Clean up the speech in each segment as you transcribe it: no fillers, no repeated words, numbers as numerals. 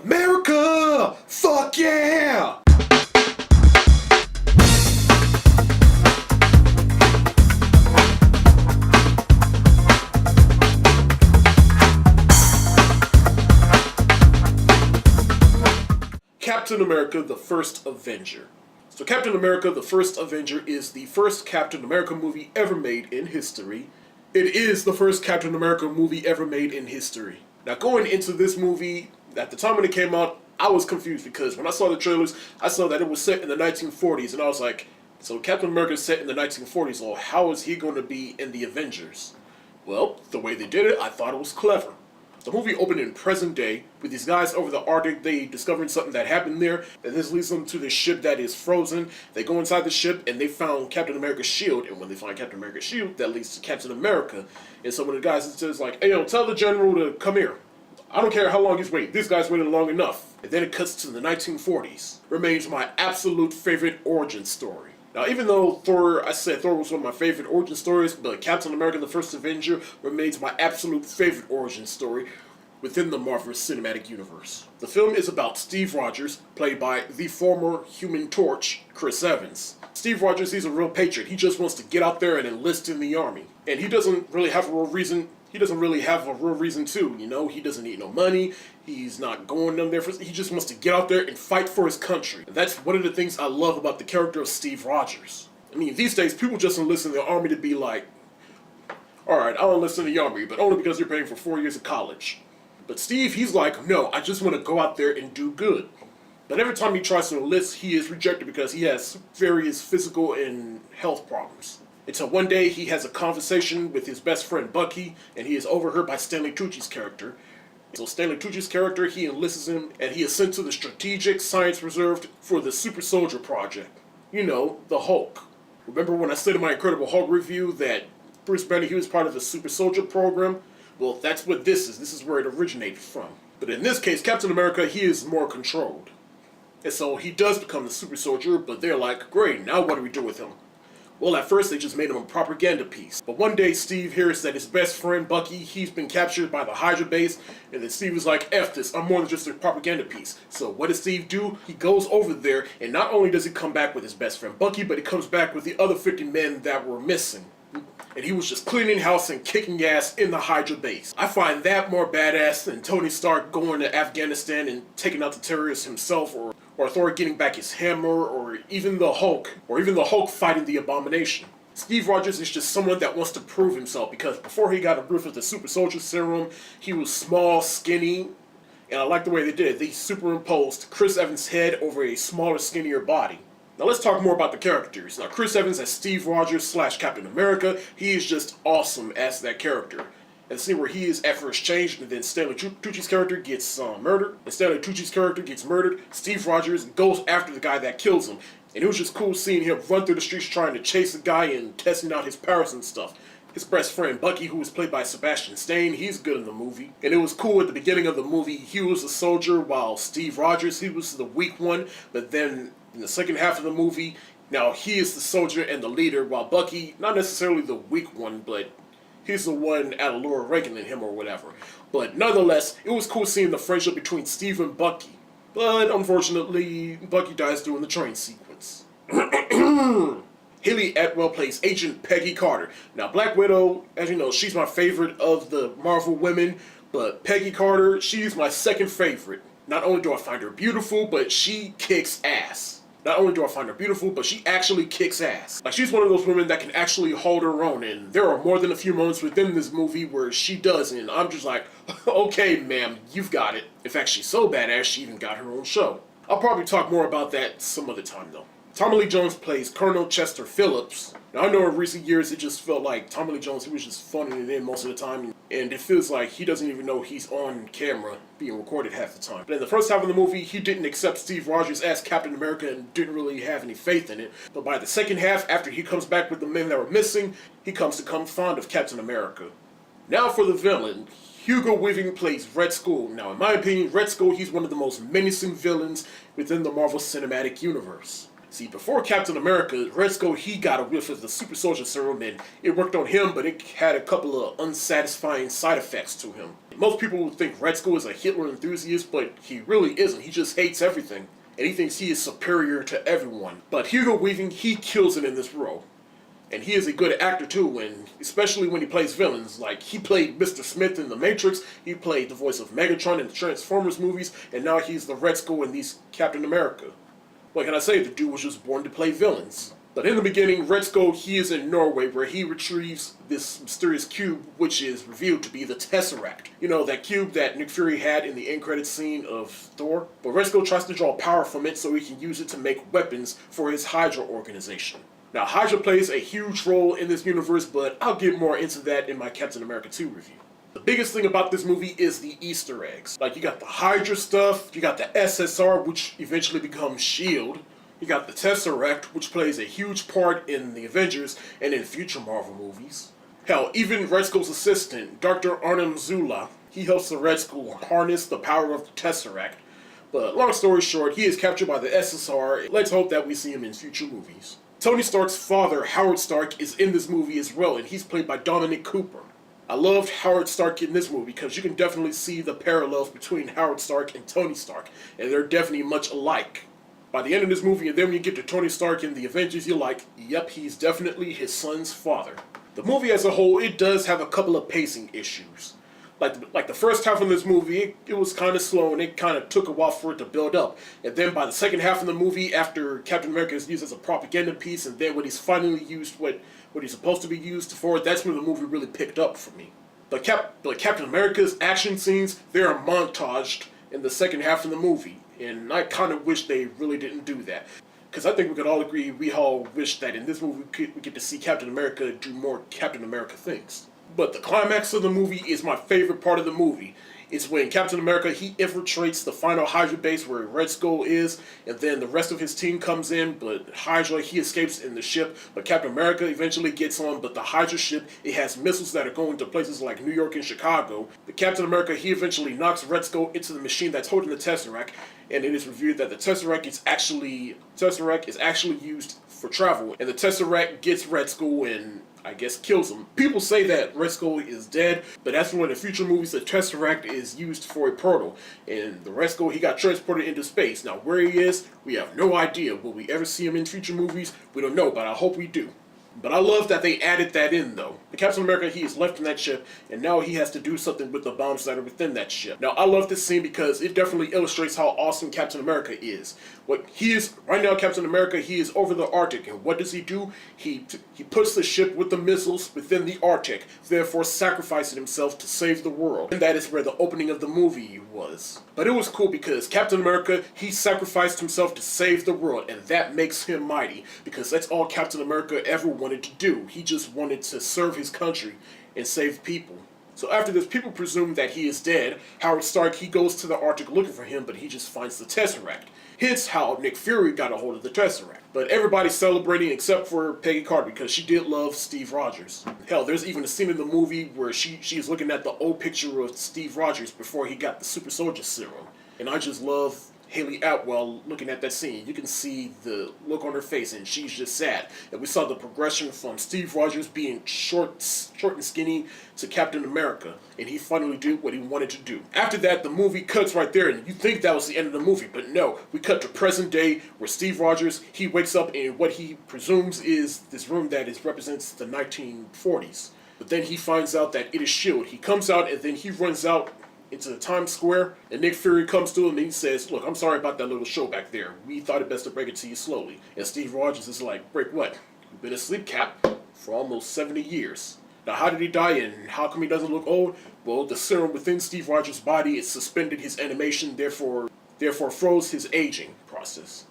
America! Fuck yeah! Captain America, the First Avenger. So Captain America, the First Avenger is the first Captain America movie ever made in history. It is the first Captain America movie ever made in history. Now going into this movie, at the time when it came out, I was confused because when I saw the trailers, I saw that it was set in the 1940s and I was like, so Captain America is set in the 1940s, well how is he going to be in the Avengers? Well, the way they did it, I thought it was clever. The movie opened in present day, with these guys over the Arctic, they discovering something that happened there, and this leads them to the ship that is frozen. They go inside the ship, and they found Captain America's shield, and when they find Captain America's shield, that leads to Captain America. And so when the guys says like, hey yo, tell the general to come here. I don't care how long he's waiting, this guy's waited long enough. And then it cuts to the 1940s. Remains my absolute favorite origin story. Now, even though I said Thor was one of my favorite origin stories, but Captain America the First Avenger remains my absolute favorite origin story within the Marvel Cinematic Universe. The film is about Steve Rogers, played by the former Human Torch, Chris Evans. Steve Rogers, he's a real patriot. He just wants to get out there and enlist in the army. And he doesn't really have a real reason to, you know? He doesn't need no money. He's not going down there he just wants to get out there and fight for his country. And that's one of the things I love about the character of Steve Rogers. I mean, these days, people just enlist in the army to be like, alright, I'll enlist in the army, but only because you're paying for 4 years of college. But Steve, he's like, no, I just want to go out there and do good. But every time he tries to enlist, he is rejected because he has various physical and health problems. Until one day, he has a conversation with his best friend Bucky, and he is overheard by Stanley Tucci's character. So Stanley Tucci's character, he enlists him, and he is sent to the strategic science reserved for the Super Soldier Project. You know, the Hulk. Remember when I said in my Incredible Hulk review that Bruce Banner, he was part of the Super Soldier program? Well, that's what this is. This is where it originated from. But in this case, Captain America, he is more controlled. And so he does become the Super Soldier, but they're like, great, now what do we do with him? Well, at first they just made him a propaganda piece. But one day Steve hears that his best friend Bucky, he's been captured by the Hydra base, and then Steve was like, F this, I'm more than just a propaganda piece. So what does Steve do? He goes over there, and not only does he come back with his best friend Bucky, but he comes back with the other 50 men that were missing. And he was just cleaning house and kicking ass in the Hydra base. I find that more badass than Tony Stark going to Afghanistan and taking out the terrorists himself, or Thor getting back his hammer, or even the Hulk fighting the Abomination. Steve Rogers is just someone that wants to prove himself, because before he got a brief with the Super Soldier Serum, he was small, skinny, and I like the way they did it. They superimposed Chris Evans' head over a smaller, skinnier body. Now let's talk more about the characters. Now Chris Evans as Steve Rogers / Captain America, he is just awesome as that character. And see where he is at first changed, and then Stanley Tucci's character gets murdered. And Stanley Tucci's character gets murdered. Steve Rogers goes after the guy that kills him. And it was just cool seeing him run through the streets trying to chase the guy and testing out his powers and stuff. His best friend Bucky, who was played by Sebastian Stan, he's good in the movie. And it was cool at the beginning of the movie, he was the soldier while Steve Rogers, he was the weak one. But then in the second half of the movie, now he is the soldier and the leader, while Bucky, not necessarily the weak one, but he's the one at a lower ranking than him or whatever. But nonetheless, it was cool seeing the friendship between Steve and Bucky. But unfortunately, Bucky dies during the train sequence. Haley Atwell plays Agent Peggy Carter. Now, Black Widow, as you know, she's my favorite of the Marvel women, but Peggy Carter, she's my second favorite. Not only do I find her beautiful, but she kicks ass. Not only do I find her beautiful, but she actually kicks ass. Like, she's one of those women that can actually hold her own, and there are more than a few moments within this movie where she does, and I'm just like, okay, ma'am, you've got it. In fact, she's so badass, she even got her own show. I'll probably talk more about that some other time, though. Tommy Lee Jones plays Colonel Chester Phillips. Now, I know in recent years it just felt like Tommy Lee Jones, he was just phoning it in most of the time, and it feels like he doesn't even know he's on camera being recorded half the time. But in the first half of the movie, he didn't accept Steve Rogers as Captain America and didn't really have any faith in it. But by the second half, after he comes back with the men that were missing, he comes to come fond of Captain America. Now for the villain. Hugo Weaving plays Red Skull. Now, in my opinion, Red Skull, he's one of the most menacing villains within the Marvel Cinematic Universe. See, before Captain America, Red Skull, he got a whiff of the Super Soldier Serum, and it worked on him, but it had a couple of unsatisfying side effects to him. Most people would think Red Skull is a Hitler enthusiast, but he really isn't. He just hates everything, and he thinks he is superior to everyone. But Hugo Weaving, he kills it in this role. And he is a good actor too, and especially when he plays villains. Like, he played Mr. Smith in The Matrix, he played the voice of Megatron in the Transformers movies, and now he's the Red Skull in these Captain America. What can I say? The dude was just born to play villains. But in the beginning, Red Skull, he is in Norway, where he retrieves this mysterious cube, which is revealed to be the Tesseract. You know, that cube that Nick Fury had in the end credits scene of Thor? But Red Skull tries to draw power from it so he can use it to make weapons for his Hydra organization. Now, Hydra plays a huge role in this universe, but I'll get more into that in my Captain America 2 review. The biggest thing about this movie is the Easter eggs. Like, you got the Hydra stuff, you got the SSR, which eventually becomes S.H.I.E.L.D., you got the Tesseract, which plays a huge part in the Avengers and in future Marvel movies. Hell, even Red Skull's assistant, Dr. Arnim Zula, he helps the Red Skull harness the power of the Tesseract. But long story short, he is captured by the SSR. Let's hope that we see him in future movies. Tony Stark's father, Howard Stark, is in this movie as well, and he's played by Dominic Cooper. I loved Howard Stark in this movie because you can definitely see the parallels between Howard Stark and Tony Stark, and they're definitely much alike. By the end of this movie, and then when you get to Tony Stark in the Avengers, you're like, yep, he's definitely his son's father. The movie as a whole, it does have a couple of pacing issues. Like the first half of this movie, it was kind of slow and it kind of took a while for it to build up. And then by the second half of the movie, after Captain America is used as a propaganda piece, and then when he's finally used what he's supposed to be used for, that's when the movie really picked up for me. But Captain America's action scenes, they are montaged in the second half of the movie. And I kind of wish they really didn't do that. Because I think we could all agree, we all wish that in this movie we get to see Captain America do more Captain America things. But the climax of the movie is my favorite part of the movie. It's when Captain America, he infiltrates the final Hydra base where Red Skull is, and then the rest of his team comes in, but Hydra, he escapes in the ship, but Captain America eventually gets on, but the Hydra ship, it has missiles that are going to places like New York and Chicago. But Captain America, he eventually knocks Red Skull into the machine that's holding the Tesseract, and it is revealed that the Tesseract is actually used for travel, and the Tesseract gets Red Skull and I guess kills him. People say that Red Skull is dead, but that's when in the future movies the Tesseract is used for a portal, and the Red Skull, he got transported into space. Now where he is, we have no idea. Will we ever see him in future movies? We don't know, but I hope we do. But I love that they added that in, though. The Captain America, he is left in that ship, and now he has to do something with the bombs that are within that ship. Now, I love this scene because it definitely illustrates how awesome Captain America is. Right now, Captain America, he is over the Arctic, and what does he do? He puts the ship with the missiles within the Arctic, therefore sacrificing himself to save the world. And that is where the opening of the movie was. But it was cool because Captain America, he sacrificed himself to save the world, and that makes him mighty, because that's all Captain America ever wanted to do. He just wanted to serve his country and save people. So after this, people presume that he is dead. Howard Stark, he goes to the Arctic looking for him, but he just finds the Tesseract. Hence how Nick Fury got a hold of the Tesseract. But everybody's celebrating except for Peggy Carter because she did love Steve Rogers. Hell, there's even a scene in the movie where she is looking at the old picture of Steve Rogers before he got the super soldier serum. And I just love Haley Atwell looking at that scene. You can see the look on her face, and she's just sad. And we saw the progression from Steve Rogers being short and skinny to Captain America, and he finally did what he wanted to do. After that, the movie cuts right there, and you think that was the end of the movie, but no. We cut to present day, where Steve Rogers, he wakes up in what he presumes is this room that represents the 1940s. But then he finds out that it is S.H.I.E.L.D. He comes out, and then he runs out into the Times Square, and Nick Fury comes to him and he says, "Look, I'm sorry about that little show back there. We thought it best to break it to you slowly." And Steve Rogers is like, "Break what? You've been asleep, Cap, for almost 70 years. Now, how did he die, and how come he doesn't look old? Well, the serum within Steve Rogers' body, it suspended his animation, therefore froze his aging process."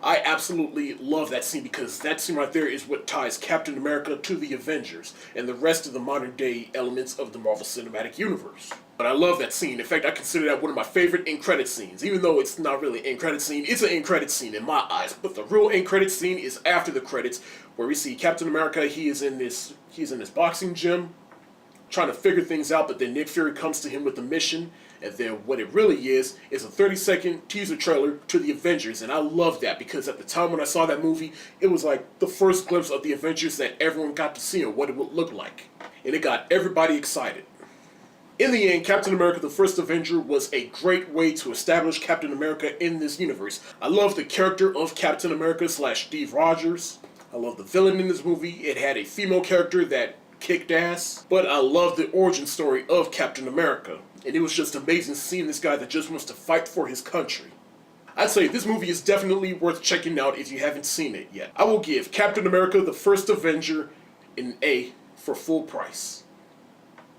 I absolutely love that scene because that scene right there is what ties Captain America to the Avengers and the rest of the modern day elements of the Marvel Cinematic Universe. But I love that scene. In fact, I consider that one of my favorite end credit scenes. Even though it's not really an end credit scene, it's an end credit scene in my eyes. But the real end credit scene is after the credits, where we see Captain America, he is in this boxing gym, trying to figure things out, but then Nick Fury comes to him with the mission, and then what it really is a 30-second teaser trailer to the Avengers, and I love that because at the time when I saw that movie, it was like the first glimpse of the Avengers that everyone got to see and what it would look like, and it got everybody excited. In the end, Captain America the First Avenger was a great way to establish Captain America in this universe. I love the character of Captain America / Steve Rogers. I love the villain in this movie. It had a female character that kicked ass. But I love the origin story of Captain America. And it was just amazing seeing this guy that just wants to fight for his country. I'd say this movie is definitely worth checking out if you haven't seen it yet. I will give Captain America the First Avenger an A for full price.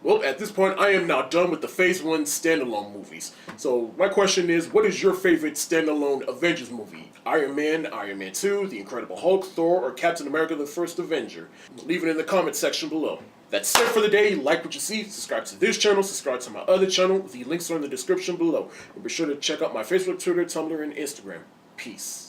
Well, at this point, I am now done with the Phase 1 standalone movies. So, my question is, what is your favorite standalone Avengers movie? Iron Man 2, The Incredible Hulk, Thor, or Captain America the First Avenger? Leave it in the comment section below. That's it for the day. Like what you see, subscribe to this channel, subscribe to my other channel. The links are in the description below. And be sure to check out my Facebook, Twitter, Tumblr, and Instagram. Peace.